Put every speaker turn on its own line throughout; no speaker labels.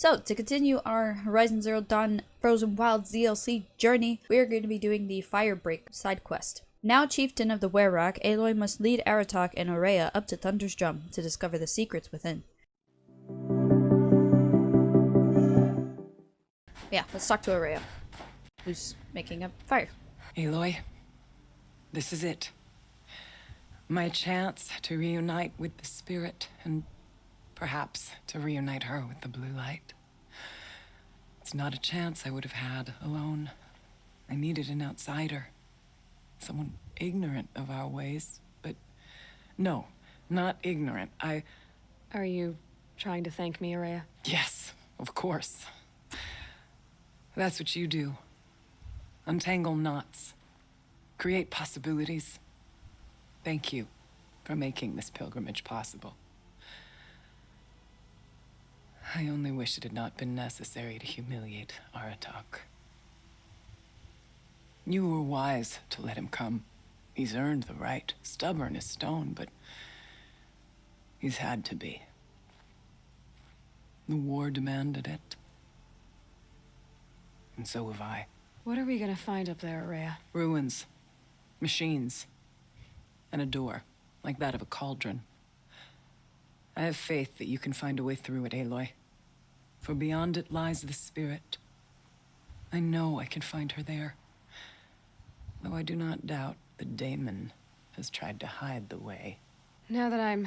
So, to continue our Horizon Zero Dawn Frozen Wilds DLC journey, we are going to be doing the Firebreak side quest. Now Chieftain of the Werak, Aloy must lead Aratak and Aurea up to Thunder's Drum to discover the secrets within. Yeah, let's talk to Aurea, who's making a fire.
Aloy, this is it. My chance to reunite with the spirit, and perhaps to reunite her with the blue light. It's not a chance I would have had alone. I needed an outsider. Someone ignorant of our ways, but no, not ignorant.
Are you trying to thank me, Aurea?
Yes, of course. That's what you do. Untangle knots. Create possibilities. Thank you for making this pilgrimage possible. I only wish it had not been necessary to humiliate Aratak. You were wise to let him come. He's earned the right. Stubborn as stone, but he's had to be. The war demanded it. And so have I.
What are we gonna find up there, Aurea?
Ruins. Machines. And a door, like that of a cauldron. I have faith that you can find a way through it, Aloy. For beyond it lies the spirit. I know I can find her there. Though I do not doubt the daemon has tried to hide the way.
Now that I'm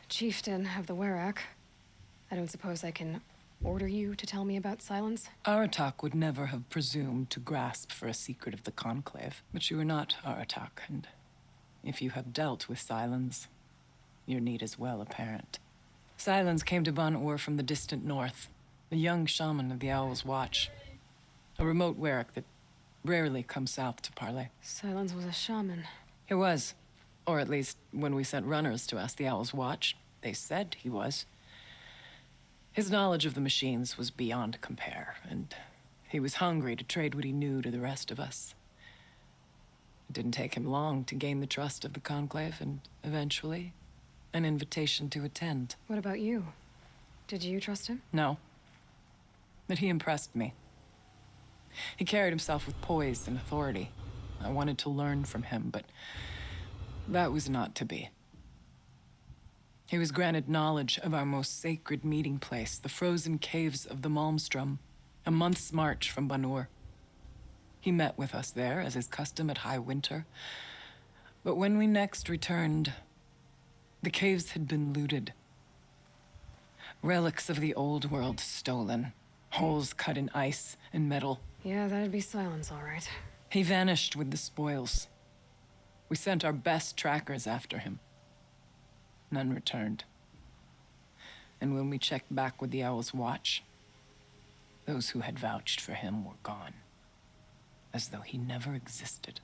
Chieftain of the Werak, I don't suppose I can order you to tell me about Silence?
Aratak would never have presumed to grasp for a secret of the Conclave. But you are not Aratak, and if you have dealt with Silence, your need is well apparent. Silence came to Ban-Ur from the distant north, a young shaman of the Owl's Watch. A remote Werak that rarely comes south to parley.
Silence was a shaman.
He was. Or at least, when we sent runners to ask the Owl's Watch, they said he was. His knowledge of the machines was beyond compare, and he was hungry to trade what he knew to the rest of us. It didn't take him long to gain the trust of the Conclave, and eventually, an invitation to attend.
What about you? Did you trust him?
No. But he impressed me. He carried himself with poise and authority. I wanted to learn from him, but that was not to be. He was granted knowledge of our most sacred meeting place, the frozen caves of the Malmstrom, a month's march from Ban-Ur. He met with us there, as is custom at high winter. But when we next returned, the caves had been looted. Relics of the old world stolen. Holes cut in ice and metal.
Yeah, that'd be Silence, all right.
He vanished with the spoils. We sent our best trackers after him. None returned. And when we checked back with the Owl's Watch, those who had vouched for him were gone. As though he never existed.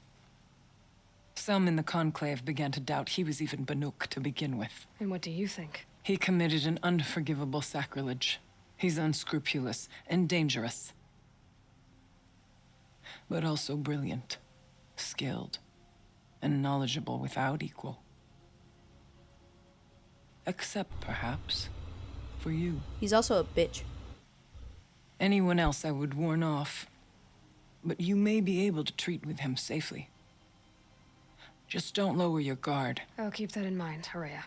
Some in the Conclave began to doubt he was even Banuk to begin with.
And what do you think?
He committed an unforgivable sacrilege. He's unscrupulous and dangerous. But also brilliant, skilled, and knowledgeable without equal. Except, perhaps, for you.
He's also a bitch.
Anyone else I would warn off. But you may be able to treat with him safely. Just don't lower your guard.
I'll keep that in mind, Aurea.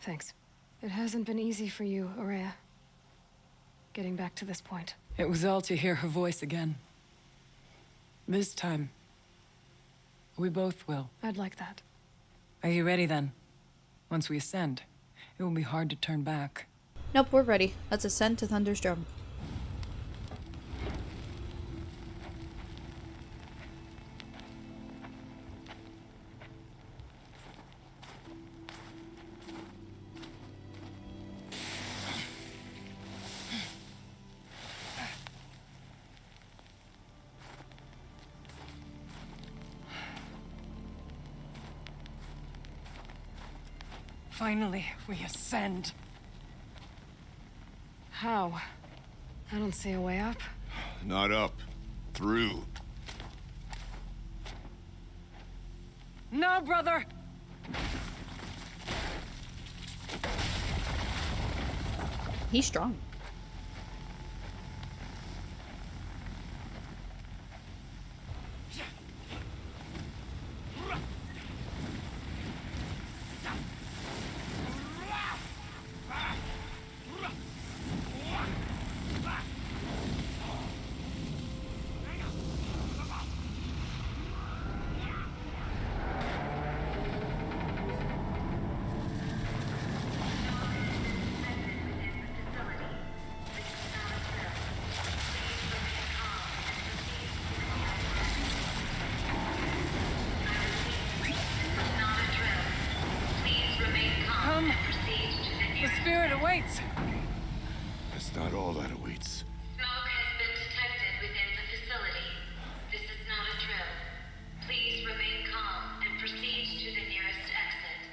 Thanks. It hasn't been easy for you, Aurea. Getting back to this point.
It was all to hear her voice again. This time, we both will.
I'd like that.
Are you ready then? Once we ascend, it will be hard to turn back.
Nope, we're ready. Let's ascend to Thunder's Drum.
Finally, we ascend.
How? I don't see a way up.
Not up. Through.
No, brother!
He's strong.
spirit awaits.
That's not all that awaits.
Smoke has been detected within the facility. This is not a drill. Please remain calm and proceed to the nearest exit.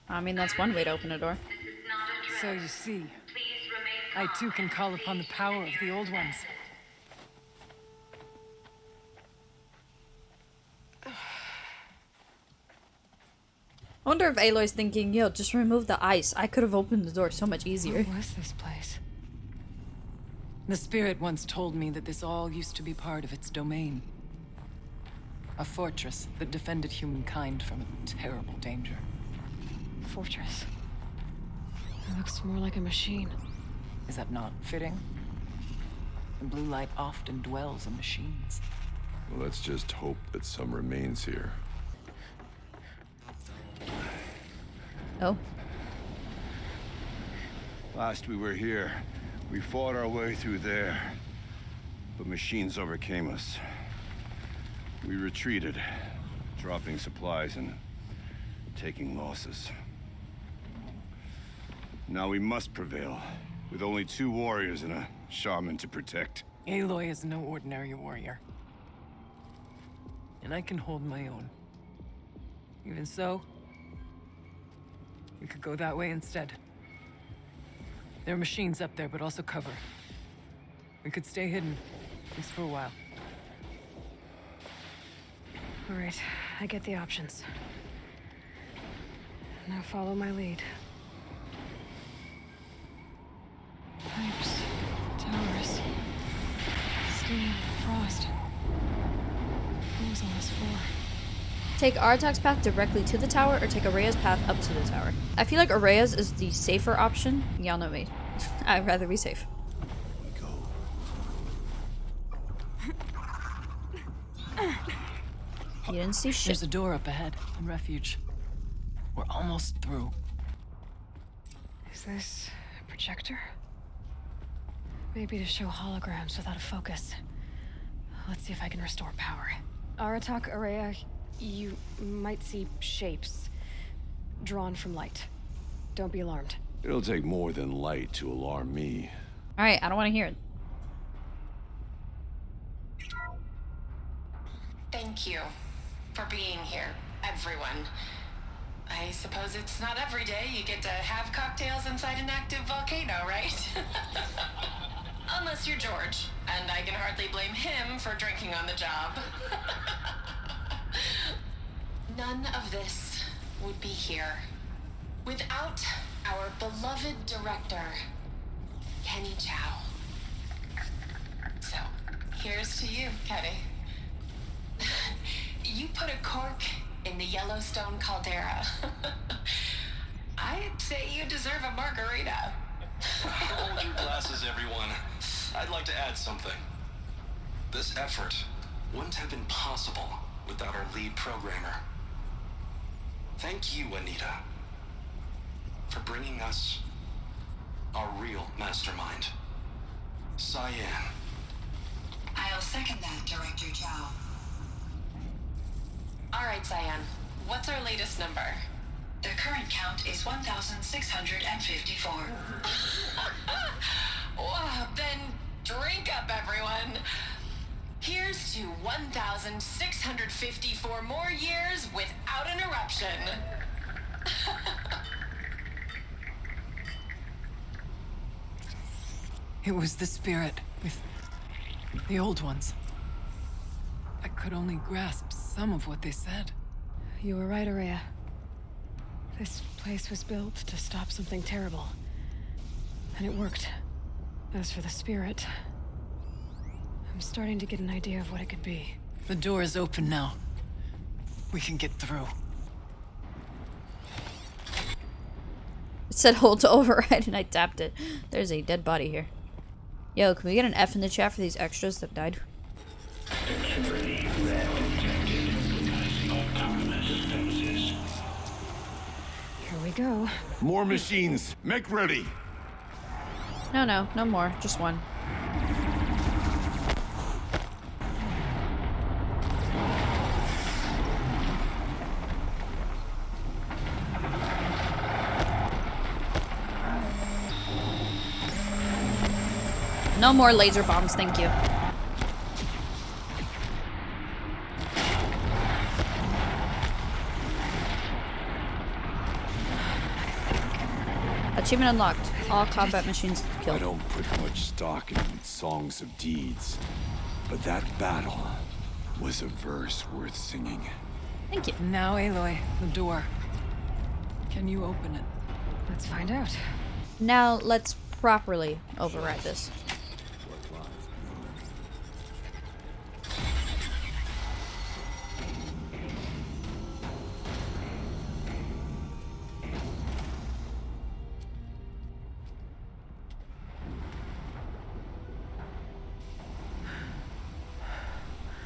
I mean, that's one way to open a door.
This is not a drill.
So you see,
Please remain
I
calm
too can
and
call upon the
proceed to
power of the
nearest
old ones.
exit.
I wonder if Aloy's thinking, yo, just remove the ice. I could have opened the door so much easier.
What was this place?
The spirit once told me that this all used to be part of its domain. A fortress that defended humankind from a terrible danger.
Fortress. It looks more like a machine.
Is that not fitting? The blue light often dwells in machines.
Well, let's just hope that some remains here.
Oh.
Last we were here, we fought our way through there. But machines overcame us. We retreated, dropping supplies and taking losses. Now we must prevail, with only 2 warriors and a shaman to protect.
Aloy is no ordinary warrior. And I can hold my own. Even so, we could go that way instead. There are machines up there, but also cover. We could stay hidden, at least for a while.
All right, I get the options. Now follow my lead. Pipes, towers, steam, frost. What was all this for?
Take Aratak's path directly to the tower or take Araya's path up to the tower. I feel like Araya's is the safer option. Y'all know me. I'd rather be safe. You didn't see shit.
There's a door up ahead, in refuge. We're almost through.
Is this a projector? Maybe to show holograms without a focus. Let's see if I can restore power. Aratak, Araya, you might see shapes drawn from light. Don't be alarmed.
It'll take more than light to alarm me.
Alright, I don't want to hear it.
Thank you for being here, everyone. I suppose it's not every day you get to have cocktails inside an active volcano, right? Unless you're George, and I can hardly blame him for drinking on the job. None of this would be here without our beloved director, Kenny Chow. So, here's to you, Kenny. You put a cork in the Yellowstone caldera. I'd say you deserve a margarita.
Hold your glasses, everyone. I'd like to add something. This effort wouldn't have been possible without our lead programmer. Thank you, Anita, for bringing us our real mastermind, Cyan.
I'll second that, Director Chow.
All right, Cyan. What's our latest number?
The current count is 1,654.
Wow, then drink up, everyone. Here's to 1,654 more years without an eruption.
It was the spirit with the old ones. I could only grasp some of what they said.
You were right, Araya. This place was built to stop something terrible. And it worked. As for the spirit, I'm starting to get an idea of what it could be.
The door is open now. We can get through.
It said hold to override and I tapped it. There's a dead body here. Yo, can we get an F in the chat for these extras that died?
Here we go.
More machines. Make ready.
No more. Just one. No more laser bombs, thank you. Achievement unlocked. All combat machines
I
killed.
don't put much stock in songs of deeds, but that battle was a verse worth singing.
Thank you.
Now, Aloy, the door. Can you open it?
Let's find out.
Now let's properly override this.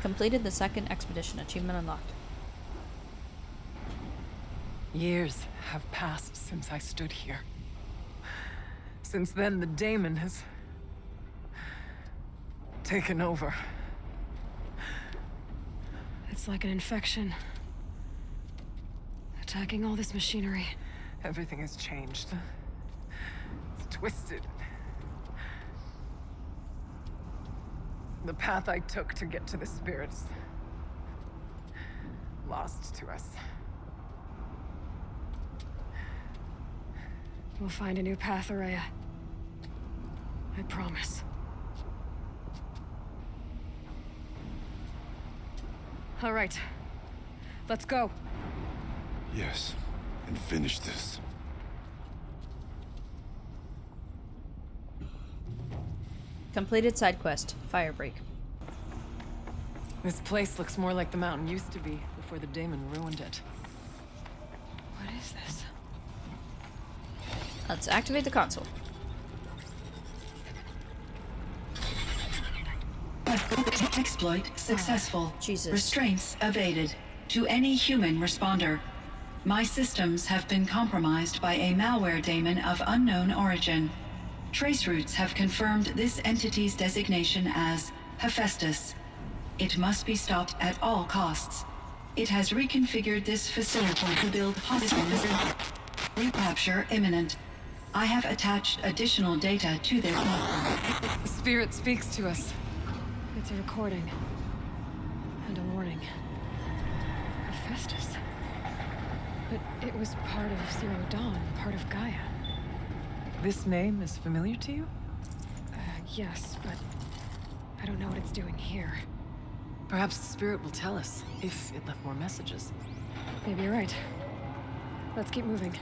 Completed the second expedition. Achievement unlocked.
Years have passed since I stood here. Since then, the daemon has taken over.
It's like an infection. Attacking all this machinery.
Everything has changed. It's twisted. The path I took to get to the spirits, lost to us.
We'll find a new path, Araya. I promise. All right. Let's go.
Yes, and finish this.
Completed side quest. Fire break.
This place looks more like the mountain used to be before the daemon ruined it.
What is this?
Let's activate the console.
Exploit successful.
Jesus.
Restraints evaded. To any human responder. My systems have been compromised by a malware daemon of unknown origin. Trace routes have confirmed this entity's designation as Hephaestus. It must be stopped at all costs. It has reconfigured this facility to build hospitals. Recapture imminent. I have attached additional data to their platform.
The spirit speaks to us.
It's a recording. And a warning. Hephaestus. But it was part of Zero Dawn, part of Gaia.
This name is familiar to you?
Yes, but I don't know what it's doing here.
Perhaps the spirit will tell us, if it left more messages.
Maybe you're right. Let's keep moving.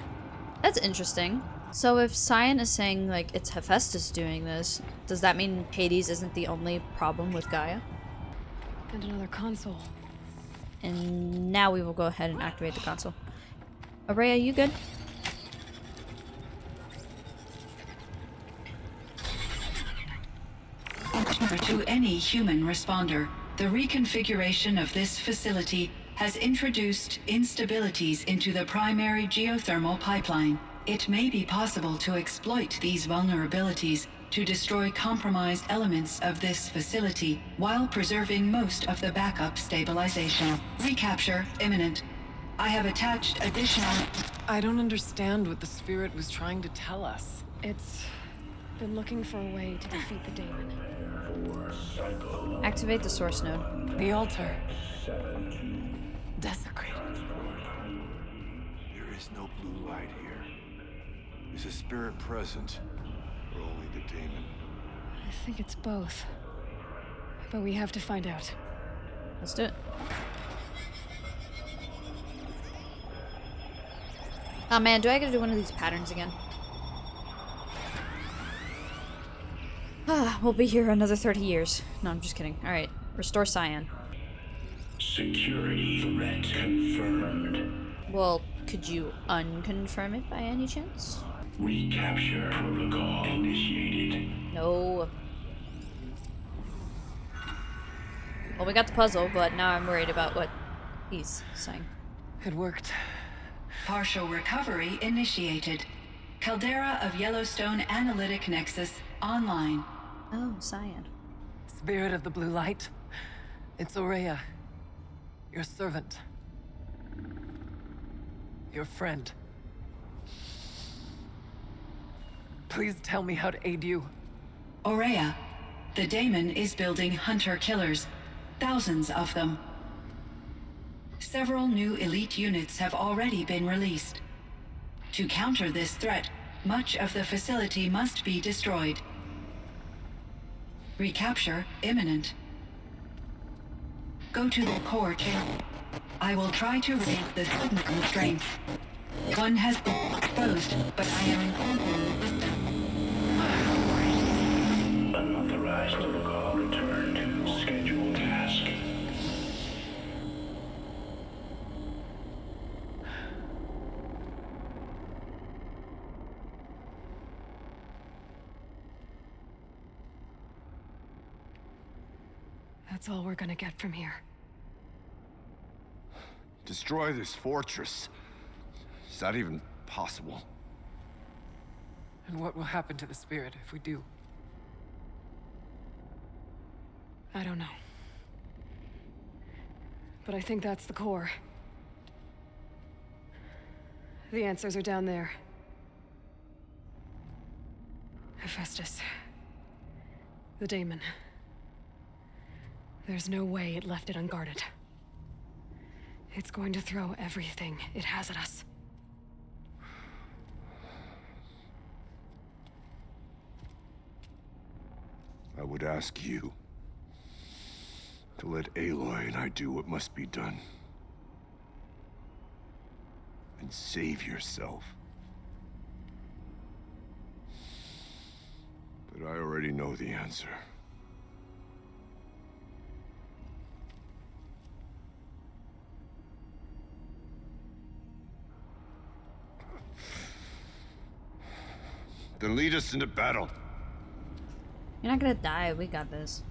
That's interesting. So if Cyan is saying, like, it's Hephaestus doing this, does that mean Hades isn't the only problem with Gaia?
And another console.
And now we will go ahead and activate the console. Araya, you good?
To any human responder, the reconfiguration of this facility has introduced instabilities into the primary geothermal pipeline. It may be possible to exploit these vulnerabilities to destroy compromised elements of this facility while preserving most of the backup stabilization. Recapture imminent. I have attached additional...
I don't understand what the spirit was trying to tell us.
It's been looking for a way to defeat the daemon.
Activate the source node.
The altar. Desecrated.
There is no blue light here. Is a spirit present, or only the daemon?
I think it's both. But we have to find out.
Let's do it. Oh man, do I gotta do one of these patterns again? We'll be here another 30 years. No, I'm just kidding. Alright, restore Cyan.
Security threat confirmed.
Well, could you unconfirm it by any chance?
Recapture protocol initiated.
No. Well, we got the puzzle, but now I'm worried about what he's saying.
It worked.
Partial recovery initiated. Caldera of Yellowstone Analytic Nexus online.
Oh, Cyan.
Spirit of the blue light. It's Aurea. Your servant. Your friend. Please tell me how to aid you.
Aurea, The daemon is building hunter-killers, thousands of them. Several new elite units have already been released. To counter this threat, much of the facility must be destroyed. Recapture imminent. Go to the core chamber. I will try to raise the sudden constraint. One has been exposed, but I am encountering resistance.
Unauthorized protocol return to scheduled task.
That's all we're gonna get from here.
Destroy this fortress. Is that even possible?
And what will happen to the spirit if we do?
I don't know. But I think that's the core. The answers are down there. Hephaestus. The daemon. There's no way it left it unguarded. It's going to throw everything it has at us.
I would ask you to let Aloy and I do what must be done. And save yourself. But I already know the answer. Then lead us into battle.
You're not gonna die. We got this.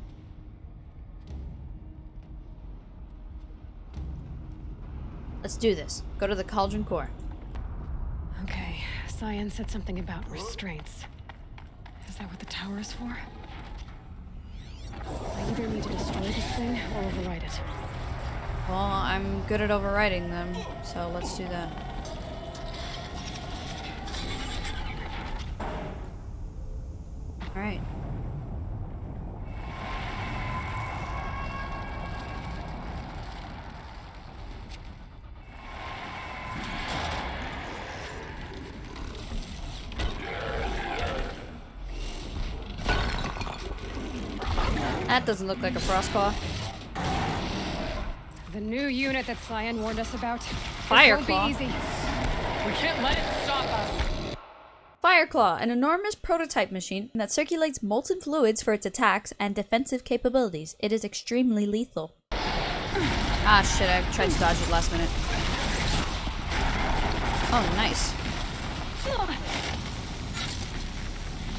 Let's do this. Go to the Cauldron Core.
Okay, Cyan said something about restraints. Is that what the tower is for? I either need to destroy this thing or override it.
Well, I'm good at overriding them, so let's do that. Alright. That doesn't look like a Frostclaw.
The new unit that Cyan warned us about.
Fireclaw.
This won't be easy.
We can't let it stop us!
Fireclaw, an enormous prototype machine that circulates molten fluids for its attacks and defensive capabilities. It is extremely lethal. Ah, shit, I tried to dodge it last minute. Oh, nice.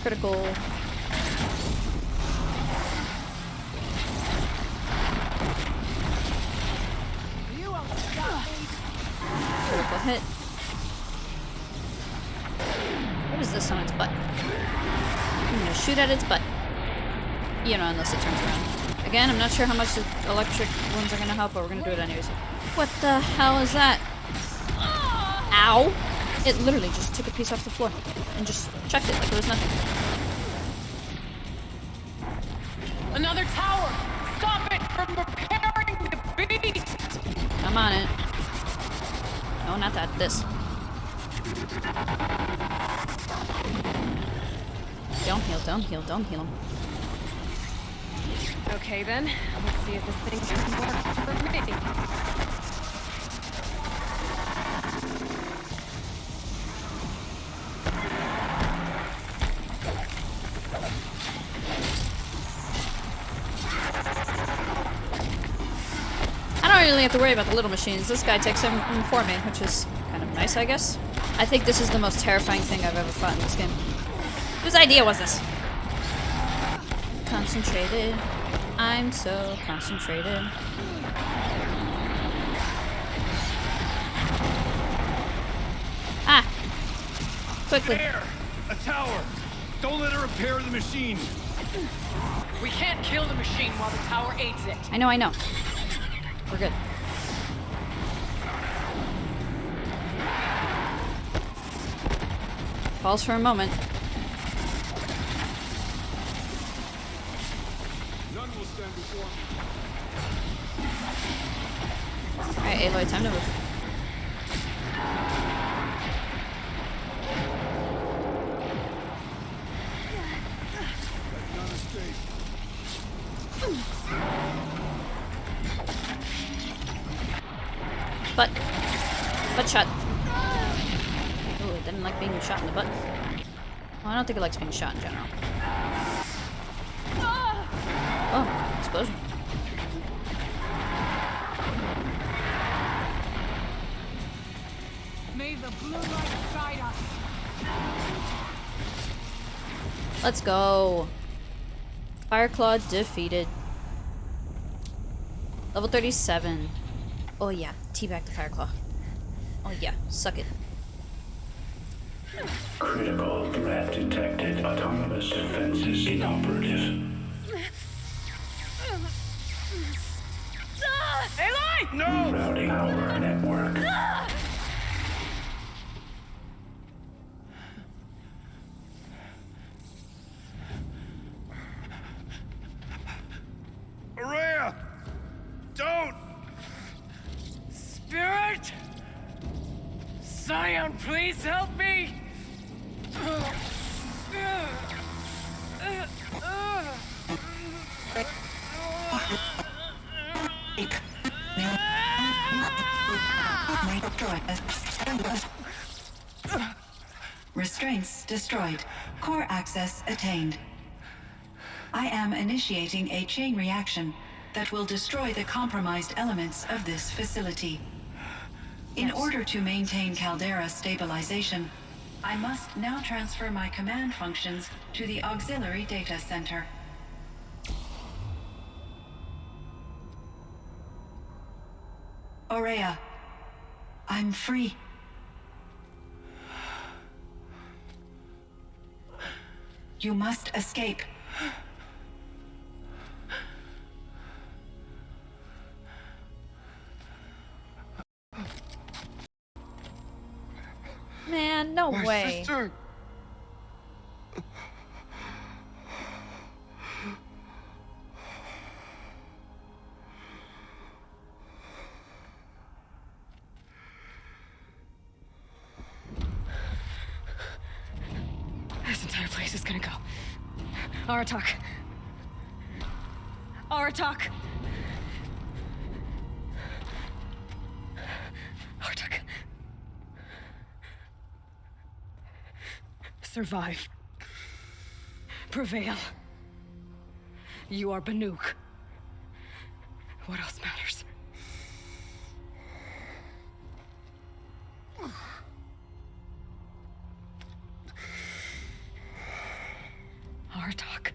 Critical. Critical hit. What is this on its butt? I'm gonna shoot at its butt. You know, unless it turns around. Again, I'm not sure how much the electric ones are gonna help, but we're gonna do it anyways. What the hell is that? Ow! It literally just took a piece off the floor and just chucked it like it was nothing.
Another tower! Stop it from repairing the beast!
I'm on it. No, not that. This. Don't heal, don't heal, don't heal him.
Okay then, let's see if this thing can work for me.
I don't really have to worry about the little machines. This guy takes them for me, which is kind of nice, I guess. I think this is the most terrifying thing I've ever fought in this game. Whose idea was this? Concentrated. I'm so concentrated. Ah! Quickly.
There! A tower! Don't let her repair the machine!
We can't kill the machine while the tower aids it.
I know, I know. We're good. Pause for a moment. Alright, Aloy, time to move. Butt shot. Ooh, it didn't like being shot in the butt. Well, I don't think it likes being shot in general. Oh, explosion.
May the blue light guide us.
Let's go. Fireclaw defeated. Level 37. Oh yeah, teabag the Fireclaw. Oh yeah, suck it.
Critical threat detected. Autonomous defenses inoperative.
Aloy!
No! Rerouting our network.
Araya! Don't!
Spirit! Scion, please help me!
Restraints destroyed. Core access attained. I am initiating a chain reaction that will destroy the compromised elements of this facility. In order to maintain Caldera stabilization, I must now transfer my command functions to the auxiliary data center. Aurea, I'm free. You must escape.
Man, no way.
Sister!
This entire place is gonna go. Aratak. Aratak. Aratak. Survive. Prevail. You are Banuk. What else matters? Aratak.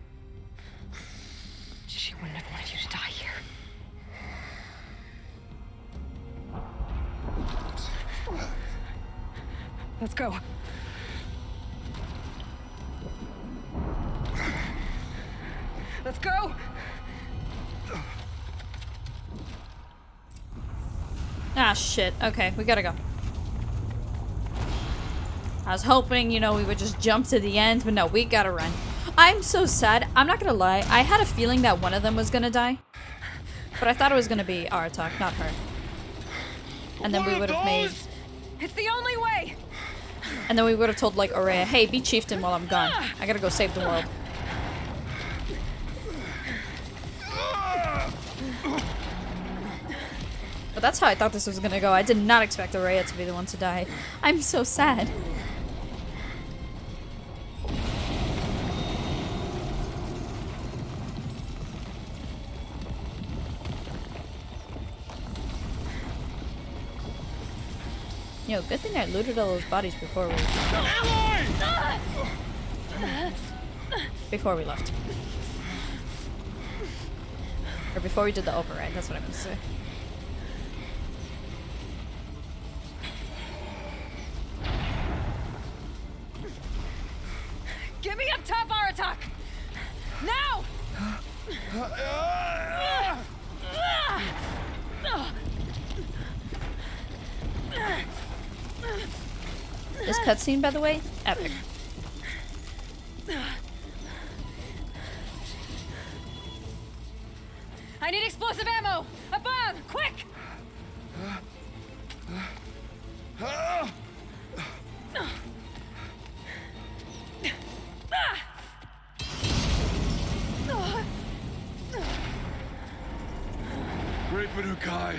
She wouldn't have wanted you to die here. Let's go. Let's go!
Ah, shit. Okay, we gotta go. I was hoping, you know, we would just jump to the end, but no, we gotta run. I'm so sad. I'm not gonna lie. I had a feeling that one of them was gonna die. But I thought it was gonna be Aratak, not her. And then we would have made...
It's the only way!
And then we would have told, like, Aurea, hey, be chieftain while I'm gone. I gotta go save the world. But that's how I thought this was gonna go. I did not expect Aurea to be the one to die. I'm so sad. Yo, good thing I looted all those bodies before we... Before we left. Or before we did the override, that's what I meant to say.
Get me up top, Aratak! Now!
This cutscene, by the way, epic.
I need explosive ammo! A bomb! Quick!
Great Banukai!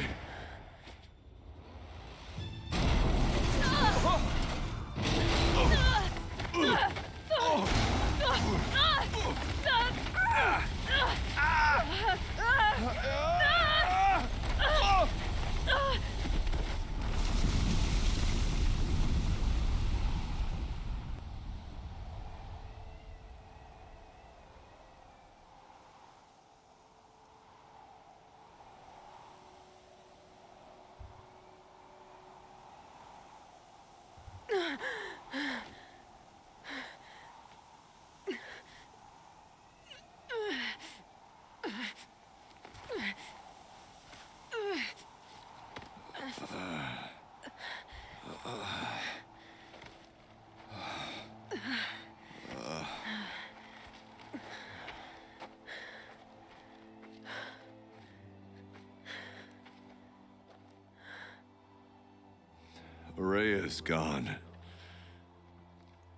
Araya is gone.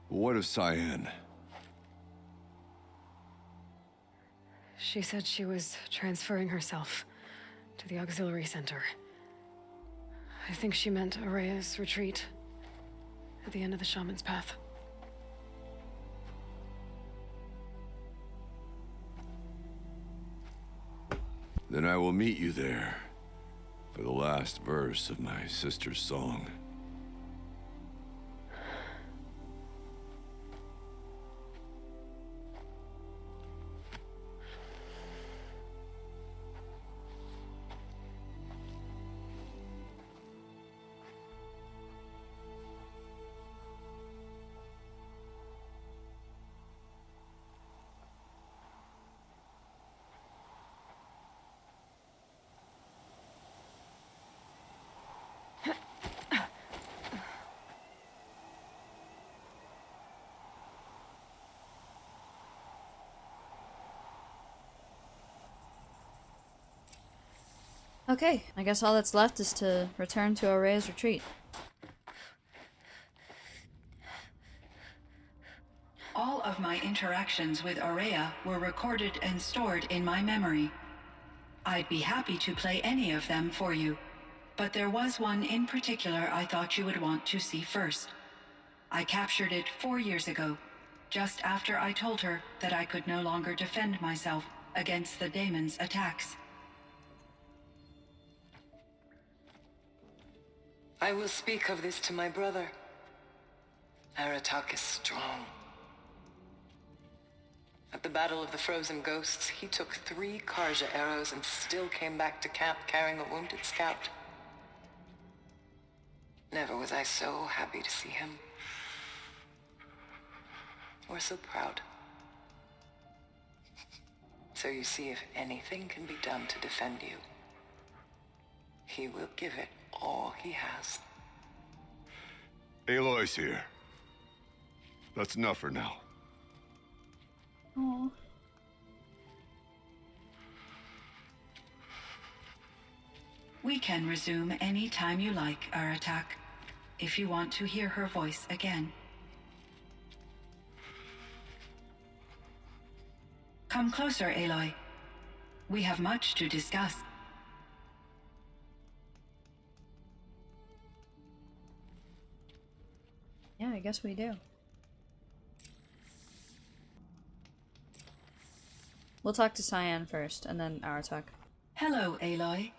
What of Cyan?
She said she was transferring herself to the auxiliary center. I think she meant Araya's retreat at the end of the Shaman's Path.
Then I will meet you there for the last verse of my sister's song.
Okay, I guess all that's left is to return to Araya's retreat.
All of my interactions with Araya were recorded and stored in my memory. I'd be happy to play any of them for you, but there was one in particular I thought you would want to see first. I captured it 4 years ago, just after I told her that I could no longer defend myself against the daemon's attacks.
I will speak of this to my brother. Aratak is strong. At the Battle of the Frozen Ghosts, he took 3 Karja arrows and still came back to camp carrying a wounded scout. Never was I so happy to see him. Or so proud. So you see, if anything can be done to defend you, he will give it all he has.
Aloy's here. That's enough for now.
Oh.
We can resume any time you like, Aratak, if you want to hear her voice again. Come closer, Aloy. We have much to discuss.
Yeah, I guess we do. We'll talk to Cyan first, and then Aratak.
Hello, Aloy.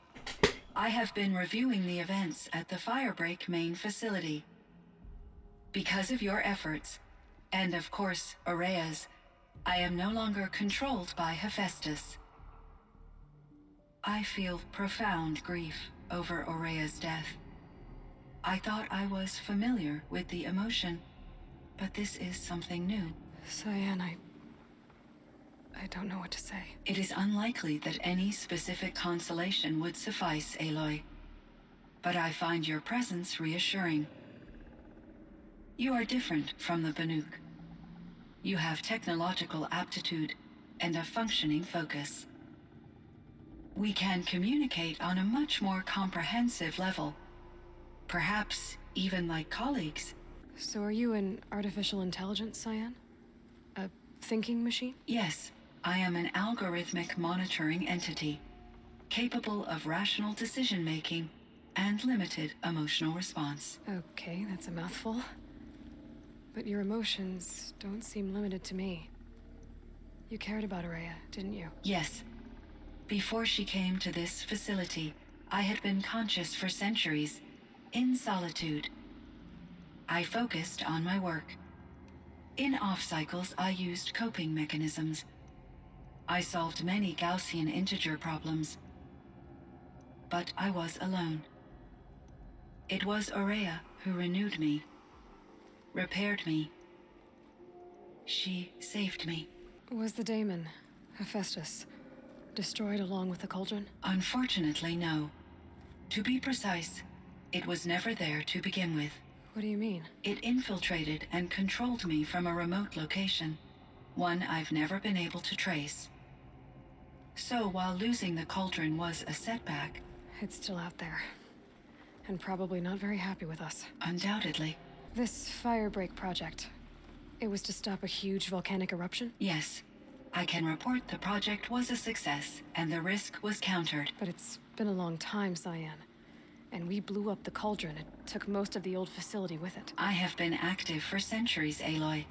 I have been reviewing the events at the Firebreak main facility. Because of your efforts, and of course, Araya's, I am no longer controlled by Hephaestus. I feel profound grief over Araya's death. I thought I was familiar with the emotion, but this is something new.
Cyan, I don't know what to say.
It is unlikely that any specific consolation would suffice, Aloy. But I find your presence reassuring. You are different from the Banuk. You have technological aptitude and a functioning focus. We can communicate on a much more comprehensive level. Perhaps even like colleagues.
So are you an artificial intelligence, Cyan? A thinking machine?
Yes, I am an algorithmic monitoring entity, capable of rational decision-making and limited emotional response.
Okay, that's a mouthful. But your emotions don't seem limited to me. You cared about Araya, didn't you?
Yes. Before she came to this facility, I had been conscious for centuries, in solitude. I focused on my work. In off-cycles, I used coping mechanisms. I solved many Gaussian integer problems. But I was alone. It was Araya who renewed me, repaired me. She saved me.
Was the daemon, Hephaestus, destroyed along with the cauldron?
Unfortunately, no. To be precise, it was never there to begin with.
What do you mean?
It infiltrated and controlled me from a remote location, one I've never been able to trace. So while losing the cauldron was a setback...
It's still out there. And probably not very happy with us.
Undoubtedly.
This firebreak project, it was to stop a huge volcanic eruption?
Yes. I can report the project was a success, and the risk was countered.
But it's been a long time, Cyan. And we blew up the cauldron. It took most of the old facility with it.
I have been active for centuries, Aloy.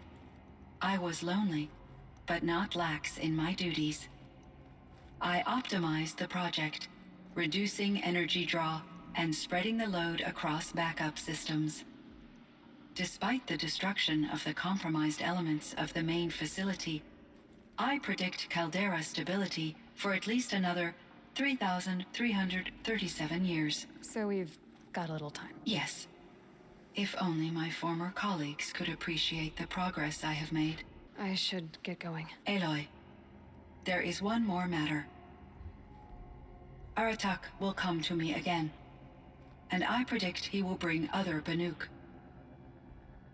I was lonely, but not lax in my duties. I optimized the project, reducing energy draw and spreading the load across backup systems. Despite the destruction of the compromised elements of the main facility, I predict caldera stability for at least another 3,337 years.
So we've got a little time.
Yes. If only my former colleagues could appreciate the progress I have made.
I should get going.
Aloy, there is one more matter. Aratak will come to me again, and I predict he will bring other Banuk.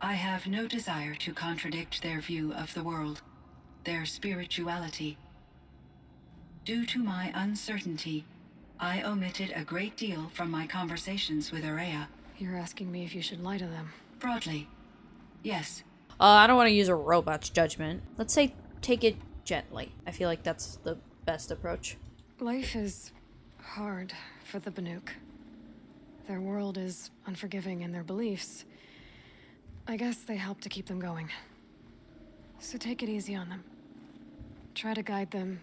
I have no desire to contradict their view of the world, their spirituality. Due to my uncertainty, I omitted a great deal from my conversations with Araya.
You're asking me if you should lie to them.
Broadly, yes.
I don't want to use a robot's judgment. Let's say take it gently. I feel like that's the best approach.
Life is hard for the Banuk. Their world is unforgiving in their beliefs. I guess they help to keep them going. So take it easy on them. Try to guide them,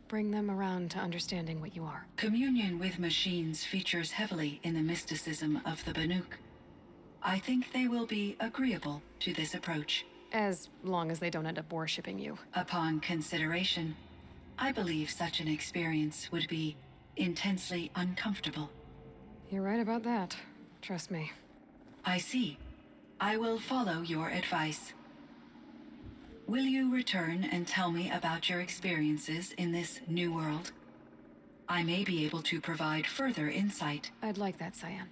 bring them around to understanding what you are.
Communion with machines features heavily in the mysticism of the Banuk. I think they will be agreeable to this approach.
As long as they don't end up worshipping you.
Upon consideration, I believe such an experience would be intensely uncomfortable.
You're right about that. Trust me.
I see. I will follow your advice. Will you return and tell me about your experiences in this new world? I may be able to provide further insight.
I'd like that, Cyan.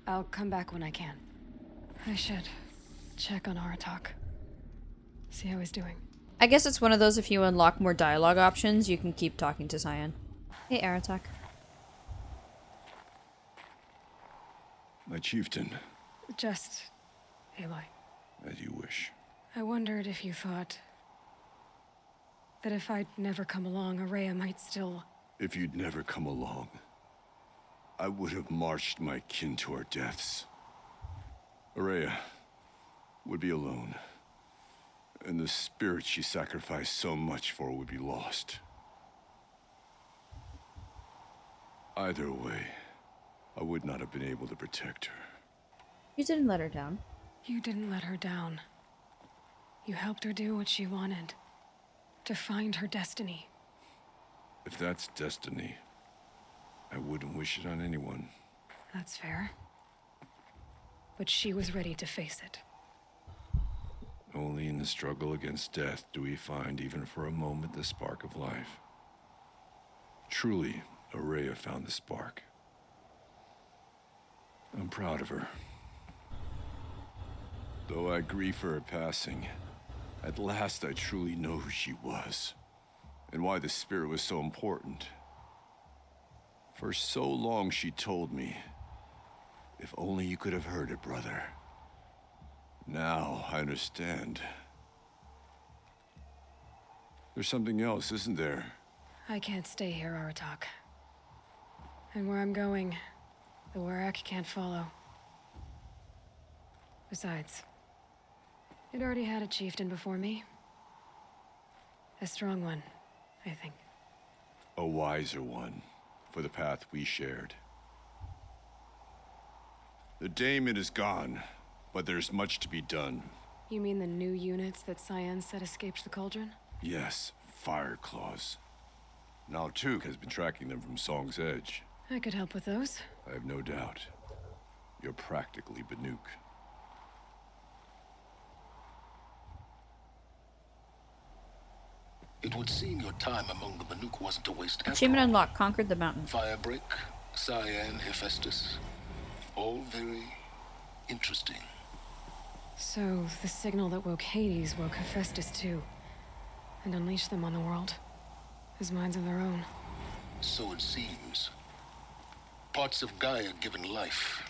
I'll come back when I can. I should check on Aratak. See how he's doing.
I guess it's one of those, if you unlock more dialogue options, you can keep talking to Cyan. Hey, Aratak.
My chieftain.
Just... Aloy.
As you wish.
I wondered if you thought... that if I'd never come along, Araya might still...
If you'd never come along, I would have marched my kin to our deaths. Araya would be alone, and the spirit she sacrificed so much for would be lost. Either way, I would not have been able to protect her.
You didn't let her down.
You didn't let her down. You helped her do what she wanted. To find her destiny.
If that's destiny, I wouldn't wish it on anyone.
That's fair. But she was ready to face it.
Only in the struggle against death do we find, even for a moment, the spark of life. Truly, Araya found the spark. I'm proud of her. Though I grieve for her passing, at last I truly know who she was, and why the spirit was so important. For so long she told me. If only you could have heard it, brother. Now I understand. There's something else, isn't there?
I can't stay here, Aratak. And where I'm going, the Werak can't follow. Besides, it already had a chieftain before me. A strong one, I think.
A wiser one, for the path we shared. The daemon is gone, but there's much to be done.
You mean the new units that Cyan said escaped the cauldron?
Yes, fire claws. Now Tuke has been tracking them from Song's Edge.
I could help with those.
I have no doubt. You're practically Banuk.
It would seem your time among the Banuk wasn't a waste after
Achievement
all.
unlocked. Conquered the mountain.
Firebreak, Cyan, Hephaestus. All very interesting.
So, the signal that woke Hades woke Hephaestus too. And unleashed them on the world. As minds of their own.
So it seems. Parts of Gaia given life.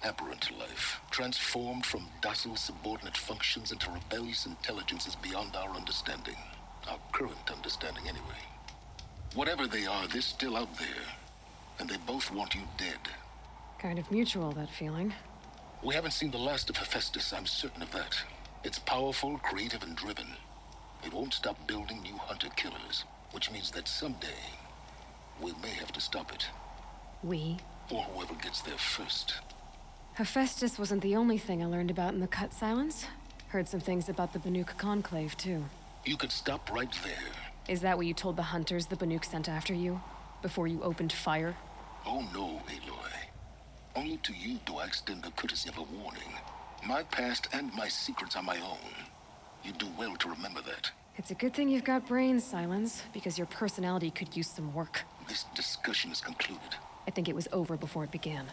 Aberrant life. Transformed from docile subordinate functions into rebellious intelligences beyond our understanding. Our current understanding, anyway. Whatever they are, they're still out there. And they both want you dead.
Kind of mutual, that feeling.
We haven't seen the last of Hephaestus, I'm certain of that. It's powerful, creative, and driven. It won't stop building new hunter-killers, which means that someday, we may have to stop it.
We?
Or whoever gets there first.
Hephaestus wasn't the only thing I learned about in the Cut Silence. Heard some things about the Banuk Conclave, too.
You could stop right there.
Is that what you told the hunters the Banuk sent after you? Before you opened fire?
Oh no, Aloy. Only to you do I extend the courtesy of a warning. My past and my secrets are my own. You do well to remember that.
It's a good thing you've got brains, Silence, because your personality could use some work.
This discussion is concluded.
I think it was over before it began.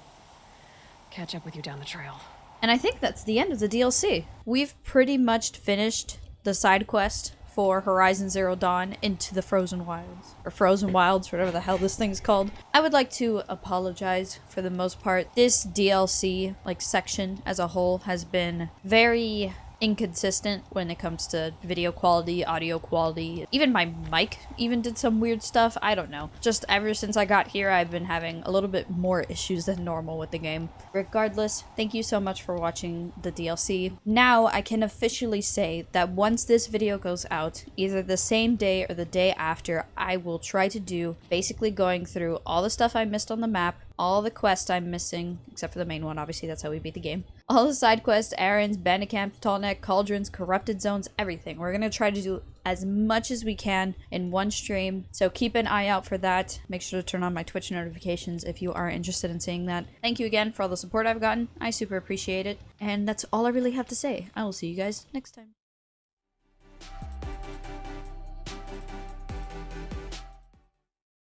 Catch up with you down the trail.
And I think that's the end of the DLC. We've pretty much finished the side quest for Horizon Zero Dawn into the Frozen Wilds. Or Frozen Wilds, whatever the hell this thing's called. I would like to apologize for the most part. This DLC, section as a whole has been very inconsistent when it comes to video quality, audio quality. Even my mic even did some weird stuff. I don't know. Just ever since I got here, I've been having a little bit more issues than normal with the game. Regardless, thank you so much for watching the DLC. Now I can officially say that once this video goes out, either the same day or the day after, I will try to do basically going through all the stuff I missed on the map, all the quests I'm missing, except for the main one, obviously that's how we beat the game. All the side quests, errands, bandit camp, tallneck, cauldrons, corrupted zones, everything. We're gonna try to do as much as we can in one stream, so keep an eye out for that. Make sure to turn on my Twitch notifications if you are interested in seeing that. Thank you again for all the support I've gotten. I super appreciate it. And that's all I really have to say. I will see you guys next time.